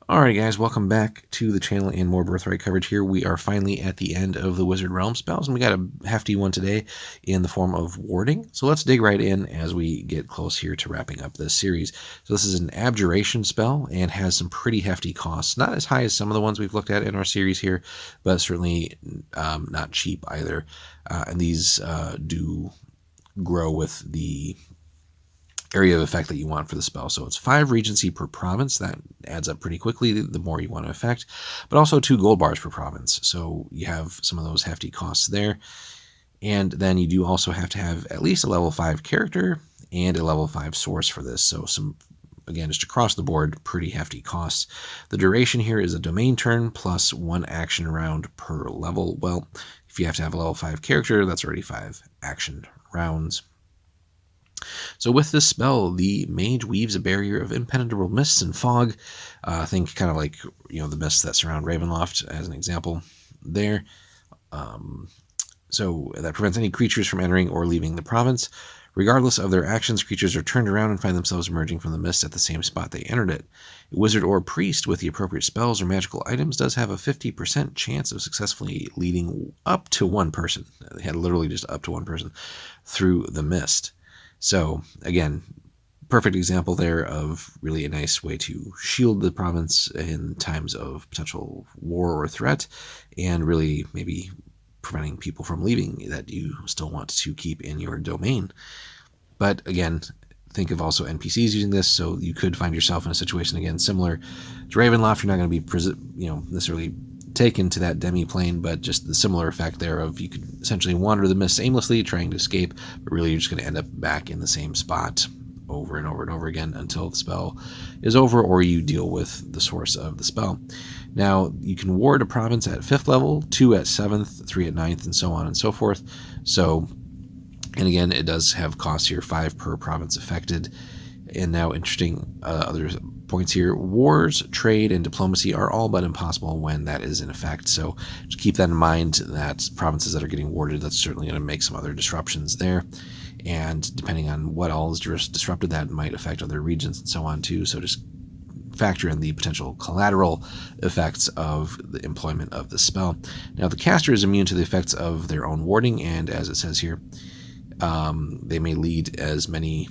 Alright guys, welcome back to the channel and more Birthright coverage here. We are finally at the end of the Wizard Realm spells, and we got a hefty one today in the form of Warding. So let's dig right in as we get close here to wrapping up this series. So this is an Abjuration spell and has some pretty hefty costs. Not as high as some of the ones we've looked at in our series here, but certainly not cheap either. And these do grow with the area of effect that you want for the spell. So it's 5 Regency per province. That adds up pretty quickly the more you want to affect, but also 2 gold bars per province. So you have some of those hefty costs there. And then you do also have to have at least a level 5 character and a level 5 source for this. So some, again, just across the board, pretty hefty costs. The duration here is a domain turn plus 1 action round per level. Well, if you have to have a level 5 character, that's already 5 action rounds. So with this spell, the mage weaves a barrier of impenetrable mists and fog. Think kind of like, the mists that surround Ravenloft as an example there. So that prevents any creatures from entering or leaving the province. Regardless of their actions, creatures are turned around and find themselves emerging from the mist at the same spot they entered it. A wizard or priest with the appropriate spells or magical items does have a 50% chance of successfully leading up to one person. They had literally just up to one person through the mist. So again, perfect example there of really a nice way to shield the province in times of potential war or threat, and really maybe preventing people from leaving that you still want to keep in your domain. But again, think of also NPCs using this, so you could find yourself in a situation again similar to Ravenloft. You're not going to be necessarily taken to that demi-plane, but just the similar effect there of you could essentially wander the mist aimlessly trying to escape, but really you're just going to end up back in the same spot over and over and over again until the spell is over or you deal with the source of the spell. Now, you can ward a province at 5th level, 2 at 7th, 3 at 9th, and so on and so forth. So, and again, it does have costs here, 5 per province affected. And now, interesting other points here: wars, trade, and diplomacy are all but impossible when that is in effect. So just keep that in mind, that provinces that are getting warded, that's certainly going to make some other disruptions there. And depending on what all is disrupted, that might affect other regions and so on too. So just factor in the potential collateral effects of the employment of the spell. Now, the caster is immune to the effects of their own warding, and as it says here, they may lead as many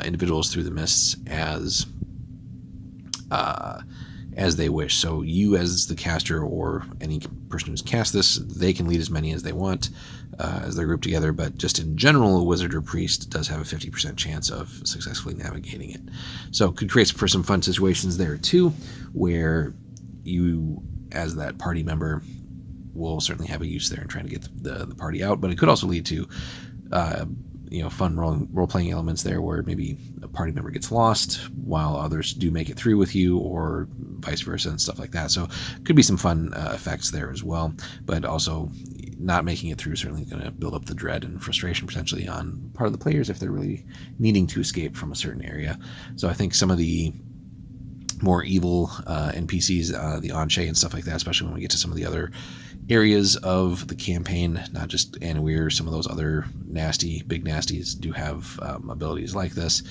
individuals through the mists as they wish. So you as the caster or any person who's cast this, they can lead as many as they want as they're grouped together, but just in general, a wizard or priest does have a 50% chance of successfully navigating it. So it could create for some fun situations there too, where you as that party member will certainly have a use there in trying to get the party out, but it could also lead to fun role-playing elements there where maybe a party member gets lost while others do make it through with you, or vice versa and stuff like that. So could be some fun effects there as well, but also not making it through certainly going to build up the dread and frustration potentially on part of the players if they're really needing to escape from a certain area. So I think some of the more evil NPCs, the Anshe and stuff like that, especially when we get to some of the other areas of the campaign, not just Anawir, some of those other big nasties do have abilities like this,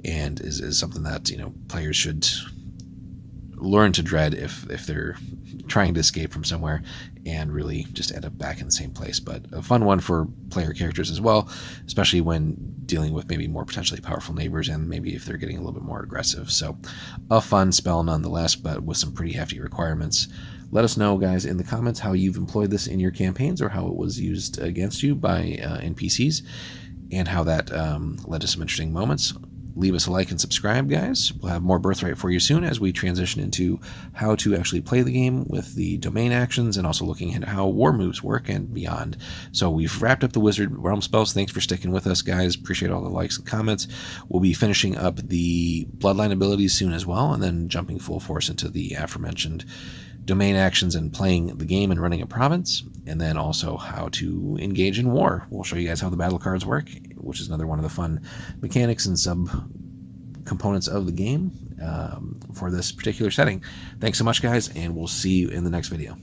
and is something that players should learn to dread if they're trying to escape from somewhere and really just end up back in the same place. But a fun one for player characters as well, especially when dealing with maybe more potentially powerful neighbors and maybe if they're getting a little bit more aggressive. So a fun spell nonetheless, but with some pretty hefty requirements. Let us know, guys, in the comments how you've employed this in your campaigns or how it was used against you by NPCs and how that led to some interesting moments. Leave us a like and subscribe, guys. We'll have more Birthright for you soon as we transition into how to actually play the game with the domain actions and also looking at how war moves work and beyond. So we've wrapped up the Wizard Realm spells. Thanks for sticking with us, guys. Appreciate all the likes and comments. We'll be finishing up the Bloodline abilities soon as well, and then jumping full force into the aforementioned domain actions and playing the game and running a province, and then also how to engage in war. We'll show you guys how the battle cards work, which is another one of the fun mechanics and sub components of the game for this particular setting. Thanks so much, guys, and we'll see you in the next video.